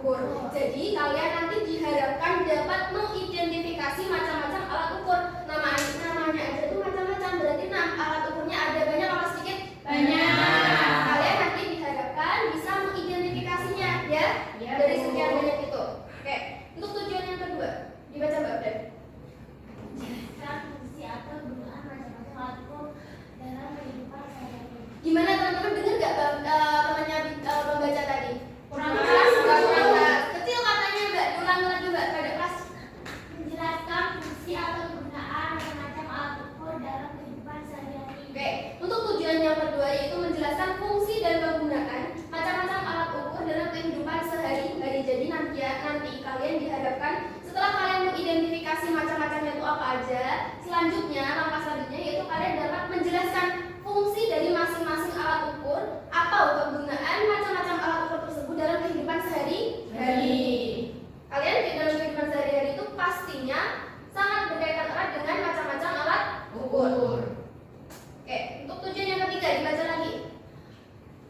ukur. Jadi kalian nanti diharapkan dapat mengidentifikasi macam-macam alat ukur. Namanya aja tuh macam-macam, berarti alat ukurnya ada banyak apa sedikit? Banyak. Kalian nanti diharapkan bisa mengidentifikasinya ya, dari sekian banyak itu. Oke, untuk tujuan yang kedua dibaca Mbak Beb. Jelaskan fungsi atau gunaan macam-macam alat ukur dalam kehidupan sehari-hari. Gimana teman-teman, dengar nggak temannya membaca tadi? Kurang keras, kurang keras. Kecil katanya Mbak, diulang lagi Mbak, pada kelas. Menjelaskan fungsi atau gunaan macam-macam alat ukur dalam kehidupan sehari-hari. Oke, untuk tujuan yang kedua yaitu menjelaskan fungsi dan penggunaan macam-macam alat ukur dalam kehidupan sehari-hari. Jadi nanti kalian diharapkan setelah kalian mengidentifikasi macam-macamnya itu apa aja, selanjutnya langkah selanjutnya yaitu kalian dapat menjelaskan fungsi dari masing-masing alat ukur atau penggunaan macam-macam alat ukur tersebut dalam kehidupan sehari-hari. Kalian di dalam kehidupan sehari-hari itu pastinya sangat berkaitan erat dengan macam-macam alat ukur. Oke, untuk tujuan yang ketiga dibaca lagi.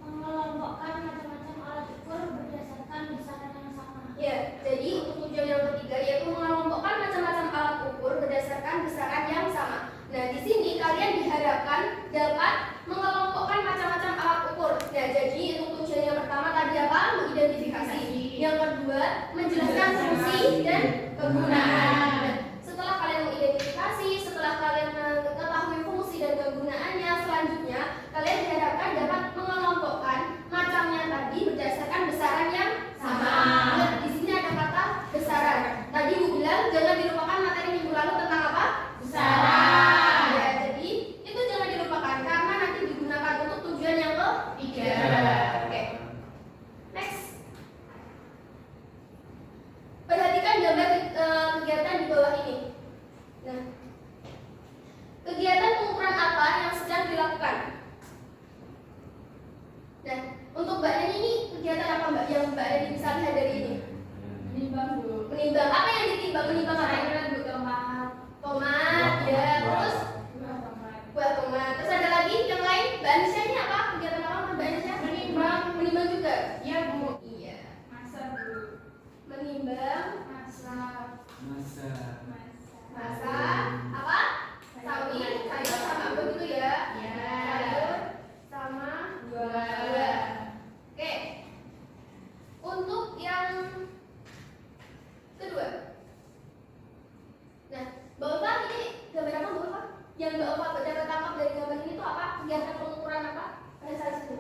Mengelompokkan macam-macam alat ukur berdasarkan besaran yang sama. Ya, jadi untuk tujuan yang ketiga yaitu mengelompokkan macam-macam alat ukur berdasarkan besaran yang sama. Nah, di sini kalian diharapkan dapat mengelompokkan macam-macam alat ukur. Nah, jadi untuk tujuan yang pertama tadi apa? Mengidentifikasi. Yang kedua, menjelaskan fungsi dan kegunaan. Setelah kalian mengidentifikasi, setelah kalian mengetahui fungsi dan kegunaannya, selanjutnya kalian diharapkan dapat mengelompokkan macamnya tadi berdasarkan besaran yang sama. Nah, di sini ada kata besaran. Tadi Bu bilang jangan dilupakan materi minggu lalu tentang apa? Besaran. Ya, jadi itu jangan dilupakan karena nanti digunakan untuk tujuan yang ketiga. Oke. Next. Perhatikan gambar kegiatan di bawah ini. Nah, kegiatan pengukuran apa yang sedang dilakukan? Nah, untuk Mbak Eni ini kegiatan apa Mbak yang Mbak Eni bisa lihat dari ini? Menimbang Bu. Menimbang. Apa yang ditimbang? Menimbang apa? Bu, tomat. Tomat, ya. Terus Buah tomat. buah tomat. Terus ada lagi yang lain? Mbak Anisha ini apa? Kegiatan apa Mbak Anisha? Menimbang. Menimbang juga. Iya Bu. Iya. Masak Bu. Menimbang, Masak. masa, apa? Sawit, sayur sama begitu ya? Ya. Sayur sama buah. Oke. Untuk yang kedua. Nah, Mbak Ulfa ini gambar apa Mbak Ulfa? Yang Mbak Ulfa dapat tangkap dari gambar ini tuh apa? Kegiatan pengukuran apa? Pada saat itu.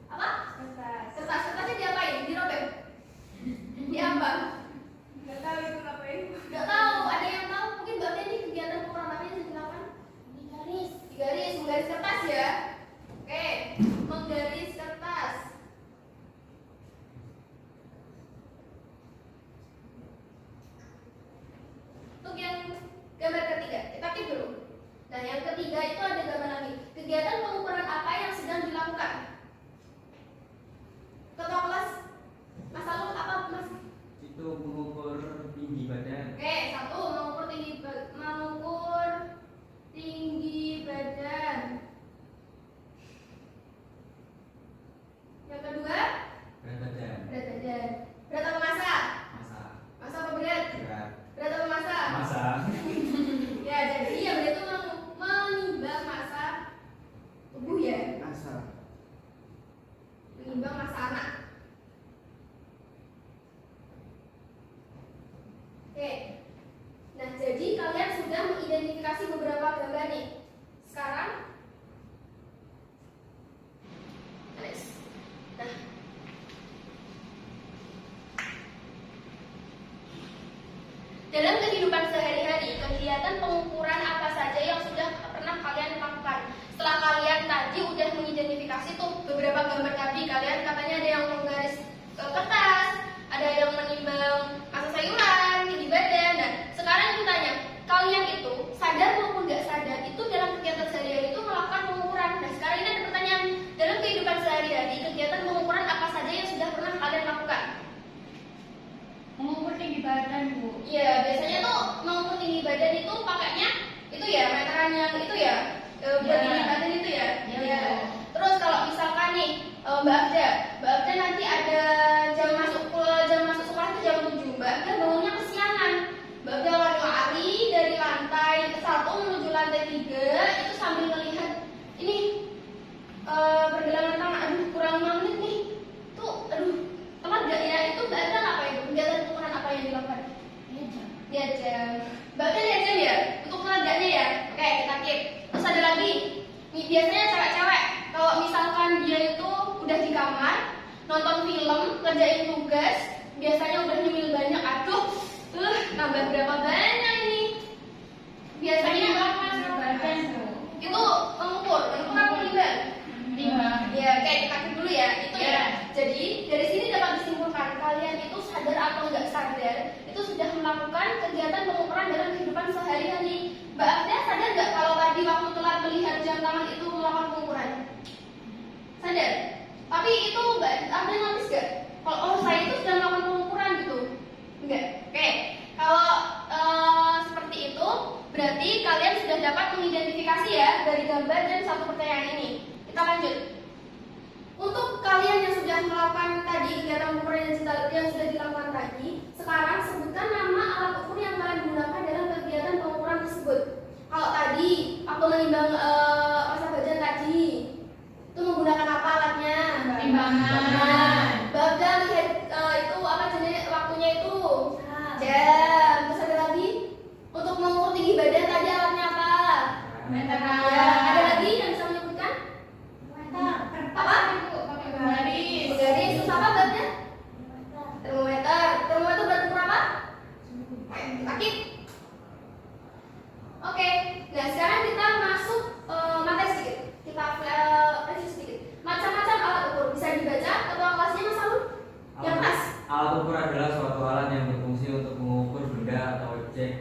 Apa? Kertas. Kertasnya diapain? Dirobek? Diambang? Nggak tahu itu ngapain. Nggak tahu. Ada yang tahu? Mungkin Mbak Ulfa ini kegiatan pengukuran apa yang dilakukan? Digaris. Digaris, menggaris kertas ya. Oke, menggaris kertas. Untuk yang gambar ketiga, kita keep dulu. Nah, yang ketiga itu ada gambar lagi. Kegiatan pengukuran apa yang sedang dilakukan? Ketua kelas, Mas Alun apa Mas? Itu mengukur tinggi badan. Oke, satu mengukur tinggi badan. Yang kedua, Berat badan. berat badan. Berat apa masa? Masa. Masa apa berat? Berat. Berat apa masa? Masa. Ya, jadi yang berat itu menimbang masa tubuh ya. Masa. Menimbang masa anak. Oke. Nah, jadi kalian sudah mengidentifikasi beberapa gambar nih. Sekarang next. Nah, dalam kehidupan sehari-hari, kegiatan pengukuran apa saja yang sudah pernah kalian lakukan? Setelah kalian tadi udah mengidentifikasi tuh beberapa gambar tadi, kalian katanya ada yang menggaris kertas, ada yang menimbang masa sayuran, tinggi badan. Nah, sekarang aku tanya, kalian itu sadar maupun nggak sadar itu dalam kegiatan sehari-hari itu melakukan pengukuran. Nah, sekarang ini ada pertanyaan, dalam kehidupan sehari-hari, kegiatan pengukuran apa saja yang sudah pernah kalian lakukan? Mengukur tinggi badan Bu. Iya, biasanya tuh mengukur tinggi badan itu pakainya itu ya, meteran yang itu ya, buat tinggi badan itu ya. Iya. Terus kalau misalkan nih Mbak Afda nanti ada jam masuk kamar, nonton film, kerjain tugas, biasanya udah nyemil banyak, aduh, nambah berapa banyak ini? Biasanya itu mengukur apa menimbang? Ya, kayak dikasih dulu ya, itu ya. Jadi dari sini dapat disimpulkan kalian itu sadar atau nggak sadar itu sudah melakukan kegiatan pengukuran dalam kehidupan sehari-hari. Mbak Afia sadar nggak kalau tadi waktu telat melihat jam tangan itu melakukan pengukuran? Sadar? Tapi itu nggak ada notice nggak? Kalau saya itu sudah melakukan pengukuran gitu? Enggak. Oke. Kalau seperti itu berarti kalian sudah dapat mengidentifikasi ya dari gambar dan satu pertanyaan ini. Kita lanjut. Untuk kalian yang sudah melakukan tadi kegiatan pengukuran yang sudah dilakukan tadi, sekarang sebutkan nama alat ukur yang kalian gunakan dalam kegiatan pengukuran tersebut. Kalau tadi aku menimbang massa badan tadi, itu menggunakan apa alatnya? Timbangan. Babda lihat itu apa jenis waktunya itu? Jam. Terus ada lagi untuk mengukur tinggi badan tadi alatnya apa? Meteran. Ya, ada lagi yang bisa menyebutkan? Apa? Garis. Garis. Terus apa babnya? Termometer. Termometer berukur apa? Rakit. Oke. Nah sekarang kita masuk materi sedikit. Kita review sedikit. Macam-macam alat ukur bisa dibaca. Ketua kelasnya Mas Alun? Yang kelas. Alat ukur adalah suatu alat yang berfungsi untuk mengukur benda atau objek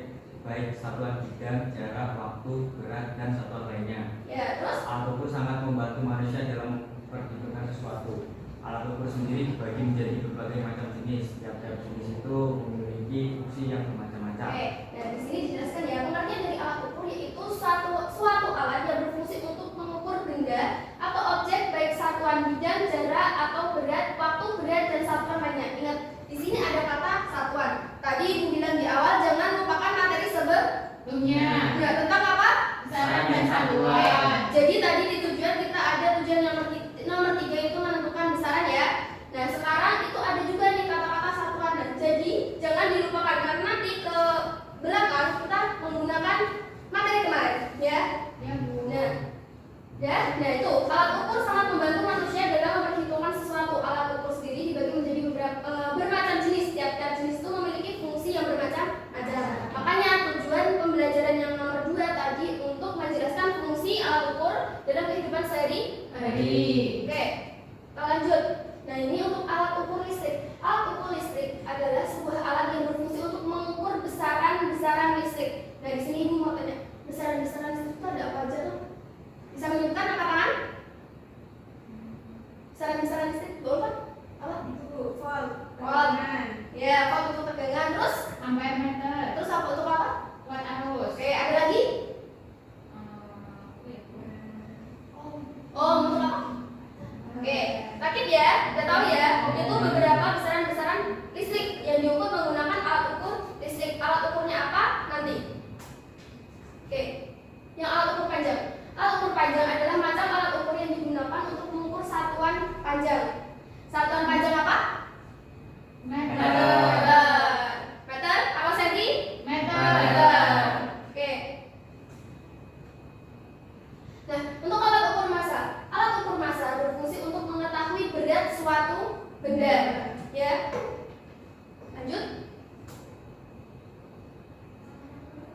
baik satuan bidang, jarak, waktu, berat, dan satuan lainnya. Ya, terus? Alat ukur sangat membantu manusia dalam perhitungan sesuatu. Alat ukur sendiri dibagi menjadi berbagai macam jenis. Tiap-tiap jenis itu memiliki fungsi yang bermacam-macam. Oke, nah di sini dijelaskan ya pengertian dari alat ukur yaitu suatu alat yang berfungsi untuk mengukur benda atau objek baik satuan bidang, jarak atau berat, waktu, berat, dan satuan lainnya. Ingat, di sini ada kata satuan. Tadi Ibu bilang di awal jangan lupakan materi sebelumnya. Ya, tentang apa? Besaran dan satuan. Jadi tadi di tujuan kita ada tujuan nomor 3 itu menentukan besaran ya. Nah sekarang itu ada juga nih kata-kata satuan. Nah, jadi jangan dilupakan karena nanti ke belakang kita menggunakan materi kemarin ya. Ya, Bu. Nah itu alat ukur sangat membantu manusia dalam memperhitungkan sesuatu. Alat ukur sendiri dibagi menjadi bermacam jenis. Tiap-tiap jenis itu memiliki fungsi yang bermacam-macam. Makanya tujuan pembelajaran yang nomor 2 tadi untuk menjelaskan fungsi alat ukur dalam kehidupan sehari-hari. Oke, kita lanjut. Nah ini untuk alat ukur listrik. Alat ukur listrik adalah sebuah alat yang berfungsi untuk mengukur besaran listrik. Nah di sini Ibu mau tanya, besaran listrik itu ada apa aja tuh? Bisa menyebutkan angkat tangan? Besaran listrik itu apa? Apa? Itu volt. Volt. Ya, volt untuk tegangan. Terus? Ampere meter. Terus apa untuk apa? Watt arus. Oke, ada lagi? Oh, untuk apa? Oke, rakit ya, udah tahu ya. Itu beberapa besaran listrik yang diukur menggunakan alat ukur listrik. Alat ukurnya apa? Nanti. Oke, yang alat ukur panjang. Alat ukur panjang adalah macam alat ukur yang digunakan untuk mengukur satuan panjang. Satuan panjang apa? Meter. Meter. Apa senti? Meter. Oke. Nah, untuk alat ukur massa. Alat ukur massa berfungsi untuk mengetahui berat suatu benda. Ya. Lanjut.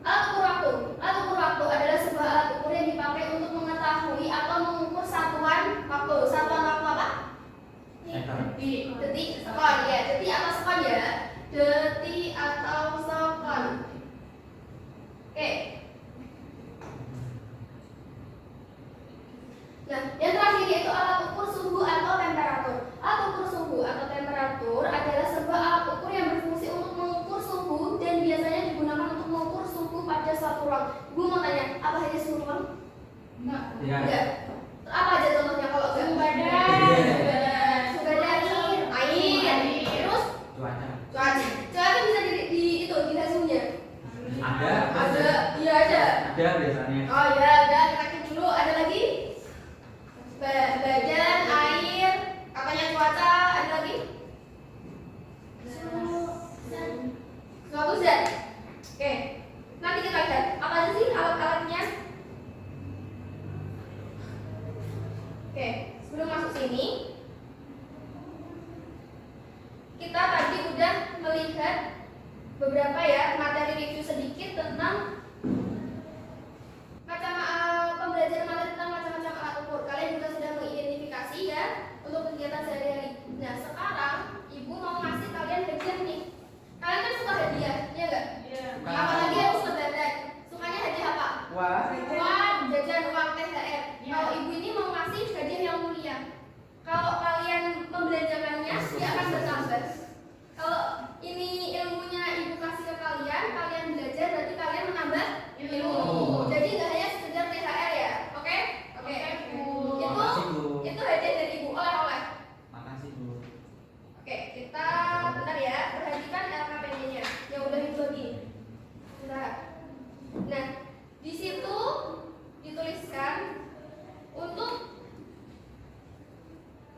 Alat ukur waktu. Alat ukur waktu adalah sebuah alat ukur yang dipakai untuk mengetahui atau mengukur satuan waktu. Satuan waktu apa? Detik, sekon ya. Detik atau sekon ya. Detik atau sekon. Oke. Nah, yang terakhir yaitu alat ukur suhu atau temperatur. Alat ukur suhu atau temperatur adalah sebuah alat ukur yang berfungsi untuk mengukur suhu dan biasanya digunakan untuk mengukur suhu pada suatu ruang. Ibu mau tanya, apa saja suhu ruang? Enggak. Ya. Enggak. Apa aja contohnya kalau enggak? Suhu badan. Suhu badan, air. Terus Cuaca. cuaca bisa di itu dilihat suhunya. Ada. Iya ada. Ada biasanya. Oh ya, udah kita dulu. Ada lagi? Badan, air, katanya cuaca, ada lagi? Suatu zat. Oke, nanti kita lihat apa aja sih alat-alatnya. beberapa ya materi review sedikit tentang pembelajaran materi tentang macam-macam alat ukur. Kalian juga sudah mengidentifikasi ya untuk kegiatan sehari-hari. Nah sekarang ibu mau ngasih kalian hadiah nih. Kalian kan suka hadiah, ya enggak? Iya. Apalagi yang suka dandan. Sukanya hadiah apa? Wah. Uang. Jajan, uang, THR. Ya. Kalau ibu ini mau ngasih hadiah yang mulia. Kalau kalian membelanjakannya, dia akan bertambah. Kalau ini ilmunya ibu kasih ke kalian, kalian belajar berarti kalian menambah ilmu. Jadi nggak hanya sekedar THR ya, oke? Oke. Bu. Makasih, Bu. Itu hadiah dari ibu, oleh-oleh. Makasih, Bu. Oke, kita bentar ya, perhatikan LKPD-nya yang udah ibu bagi. Bentar. Nah, di situ dituliskan untuk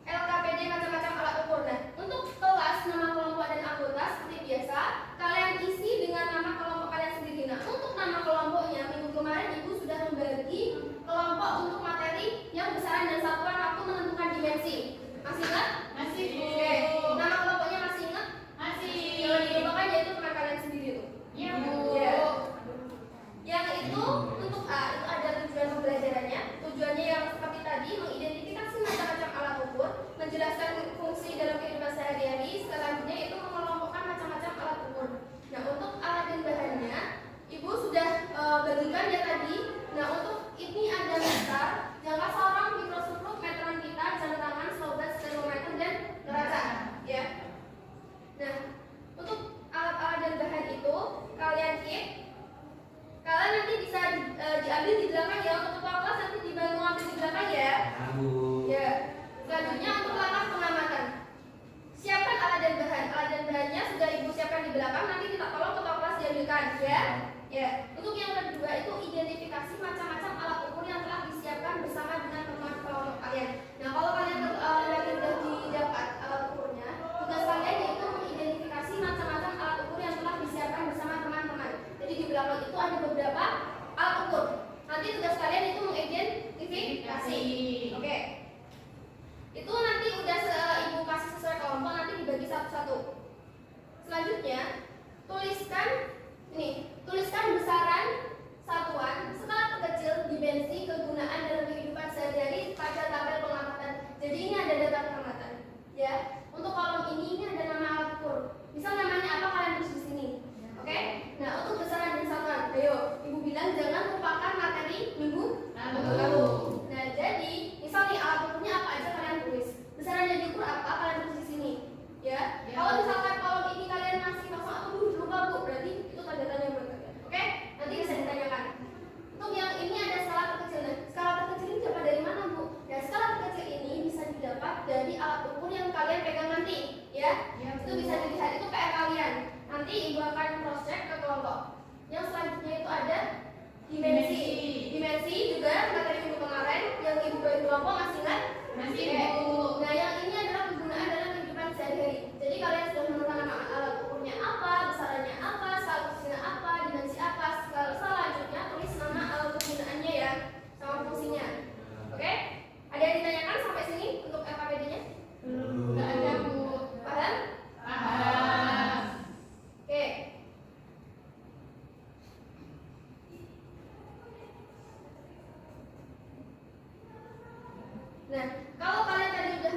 LKPD macam-macam alat ukur. Nah, untuk kelas, nama kelompok dan anggota seperti biasa, kalian isi dengan nama kelompok kalian sendiri. Nah, untuk nama kelompoknya, minggu kemarin ibu sudah membagi kelompok untuk materi yang besaran dan satuan waktu menentukan dimensi. Masih ingat? Masih, Bu. Oke, nama kelompoknya masih ingat? Masih. Jangan dilupakan yaitu teman kalian sendiri tuh. Iya, Bu. Ya. Yang itu untuk A itu ada tujuan pembelajarannya. Tujuannya yang seperti tadi mengidentifikasi macam-macam alat ukur, menjelaskan fungsi dalam kehidupan sehari-hari. Selanjutnya itu mengelompokkan macam-macam alat ukur. Nah untuk alat dan bahannya, ibu sudah bagikan ya tadi. Nah untuk ini ada meter, jangka seorang, mikroskop, meteran pita, jam tangan, slogan, termometer dan neraca. Ya. Nah untuk alat-alat dan bahan itu kalian keep. Kalian nanti bisa diambil di belakang ya, untuk ketua kelas nanti dibantu ambil di belakang ya. Bu. Ya. Selanjutnya untuk langkah pengamatan. Siapkan alat dan bahan. Alat dan bahannya sudah ibu siapkan di belakang. Nanti kita tolong ketua kelas diambilkan ya. Ya. Untuk yang kedua itu identifikasi macam-macam alat ukur yang telah disiapkan bersama dengan teman kelompok kalian. Nah kalau kalian lagi sudah didapat alat ukurnya, tugas kalian yaitu mengidentifikasi macam-macam alat ukur yang telah disiapkan bersama teman-teman. Jadi di belakang itu ada beberapa alat ukur. Nanti tugas kalian itu mengidentifikasi. Oke. Itu nanti udah ibu kasih sesuai kelompok, nanti dibagi satu-satu. Selanjutnya, tuliskan besaran satuan, skala terkecil, dimensi, kegunaan dalam kehidupan sehari-hari pada tabel pengamatan. Jadi ini ada data pengamatan. Ya, untuk kolom ini ada nama alat ukur. Misal namanya apa kalian tulis di sini. Oke? Nah, untuk besaran dan satuan, ayo, ibu bilang jangan lupakan materi minggu lalu. Nah, jadi misal nih alat ukurnya apa aja kalian tulis. Besaran yang diukur apa kalian tulis di sini. Ya. Kalau misalkan kolom ini kalian masih kosong atau lupa Bu, berarti itu tanda tanya buat kalian. Oke? Nanti bisa ditanyakan. Untuk yang ini ada skala terkecil. Nah, skala terkecil ini dapat dari mana Bu? Nah, skala terkecil ini bisa didapat dari alat ukur yang kalian pegang nanti, ya. Itu bisa dilihat itu PR kalian. Nanti ibu akan cross check ke kelompok. Yang selanjutnya itu ada dimensi. Dimensi juga materi minggu kemarin yang ibu bagi kelompok masih ingat? Masih, Oke. Bu. Nah, yang ini adalah kegunaan dalam kehidupan sehari-hari. Jadi kalian sudah menemukan nama alat ukurnya apa, besarannya apa, skala kecilnya apa, dimensi apa. Selanjutnya tulis nama alat kegunaannya ya, sama fungsinya. Oke? Ada yang ditanyakan sampai sini untuk LKPD-nya? Nggak ada, Bu. Paham? Paham. Oke. Nah, kalau kalian tadi udah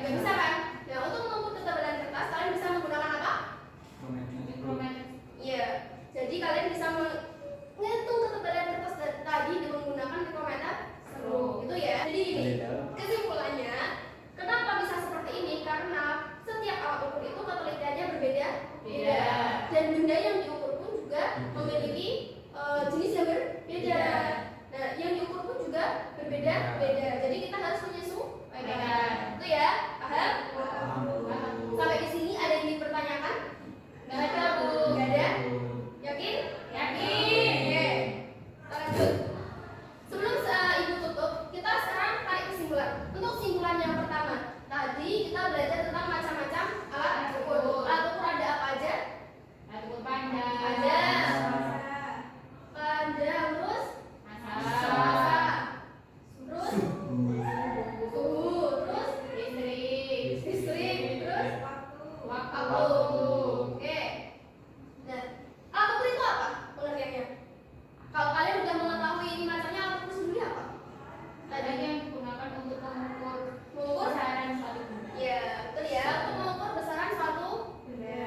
Nggak bisa kan? Nah, untuk mengukur ketebalan kertas, kalian bisa menggunakan apa? Mikrometer. Iya. Jadi kalian bisa menghitung ketebalan kertas tadi dengan menggunakan mikrometer. Gitu ya. Jadi gini, kesimpulannya, kenapa bisa seperti ini? Karena setiap alat ukur itu ketelitiannya berbeda. Beda. Dan benda yang diukur pun juga memiliki jenis yang berbeda. Nah, yang diukur pun juga berbeda-beda. Jadi kita harus menyesuaikan. Itu ya, paham? Sampai di sini ada yang dipertanyakan? Nggak ada, Bu. Nggak ada? Yakin? Yakin. Oke. Kita lanjut. Sebelum Ibu tutup, kita sekarang tarik kesimpulan. Untuk kesimpulan yang pertama, tadi kita belajar tentang macam-macam alat ukur. Alat ukur ada apa aja? Alat ukur panjang. Ada panjang, terus Masalah. masa, terus suhu, terus listrik, terus waktu. Oke. Nah, alat ukur itu apa pengertiannya? Kalau kalian sudah mengetahui ini macamnya, alat ukur sendiri apa? Ada yang digunakan untuk mengukur Mengukur? besaran suatu benda. Ya, betul ya. Untuk mengukur besaran suatu benda.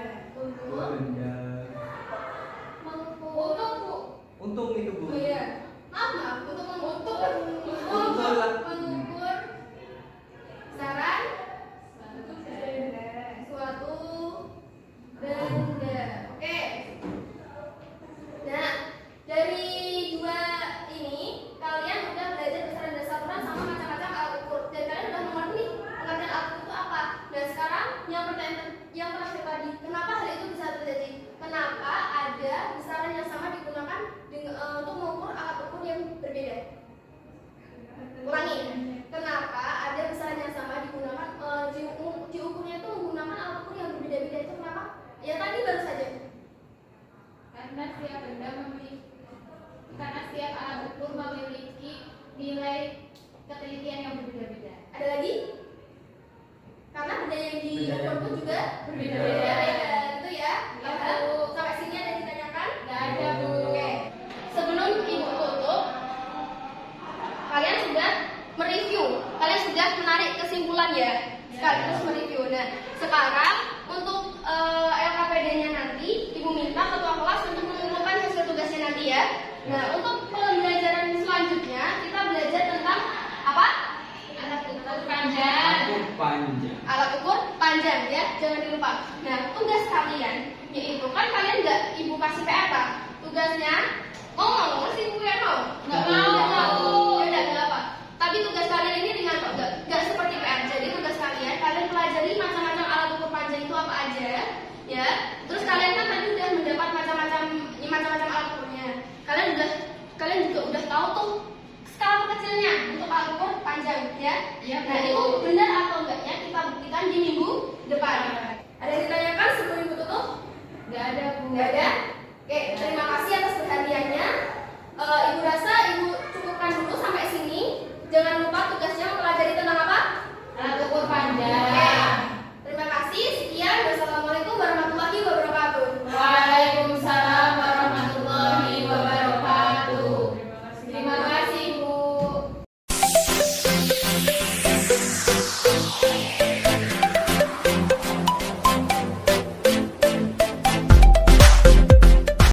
Untung itu Bu. Oh iya. Maaf, untuk mengukur besaran suatu benda. Oke. Nah, dari dua ini kalian udah belajar besaran dan saturan sama macam-macam alat ukur. Dan kalian udah mengerti pengertian alat ukur itu apa. Dan sekarang yang pertanyaan yang terakhir tadi, kenapa hal itu bisa terjadi? Kenapa ada besaran yang sama digunakan untuk mengukur alat ukur yang berbeda? Ulangi. Kenapa ada besaran yang sama digunakan diukurnya itu menggunakan alat ukur yang berbeda-beda itu kenapa? Ya tadi baru saja. Karena setiap alat ukur memiliki nilai ketelitian yang berbeda-beda. Ada lagi? Karena benda yang diukur pun juga Berbeda-beda. Itu ya. Ya, Paham? Bu. Sampai sini ada yang ditanyakan? Nggak ada, Bu. Oke. Sebelum Ibu tutup, kalian sudah mereview, kalian sudah menarik kesimpulan ya, sekaligus mereview. Nah, sekarang untuk LKPD-nya nanti, Ibu minta ketua kelas untuk mengumpulkan hasil tugasnya nanti ya. Nah, untuk pembelajaran selanjutnya kita belajar tentang apa? Alat ukur panjang. Alat ukur panjang ya, jangan dilupa. Nah, tugas kalian yaitu kan kalian Ibu kasih PR apa? Tugasnya ngomong sih Bu ya no? Nggak mau. Ya udah nggak apa. Tapi tugas kalian ini ringan kok, nggak seperti PR. Jadi tugas kalian pelajari macam-macam alat ukur panjang itu apa aja, ya. Terus kalian kan tadi udah mendapat macam-macam alat ukurnya. Kalian juga udah tahu tuh skala kecilnya untuk alat ukur panjang, ya. Iya, Nah, Bu. itu benar atau enggaknya kita buktikan di minggu depan. Ada yang ditanyakan sebelum Ibu tutup? Nggak ada, Bu. Nggak ada? Oke, terima kasih atas perhatiannya. Ibu rasa Ibu cukupkan dulu sampai sini. Jangan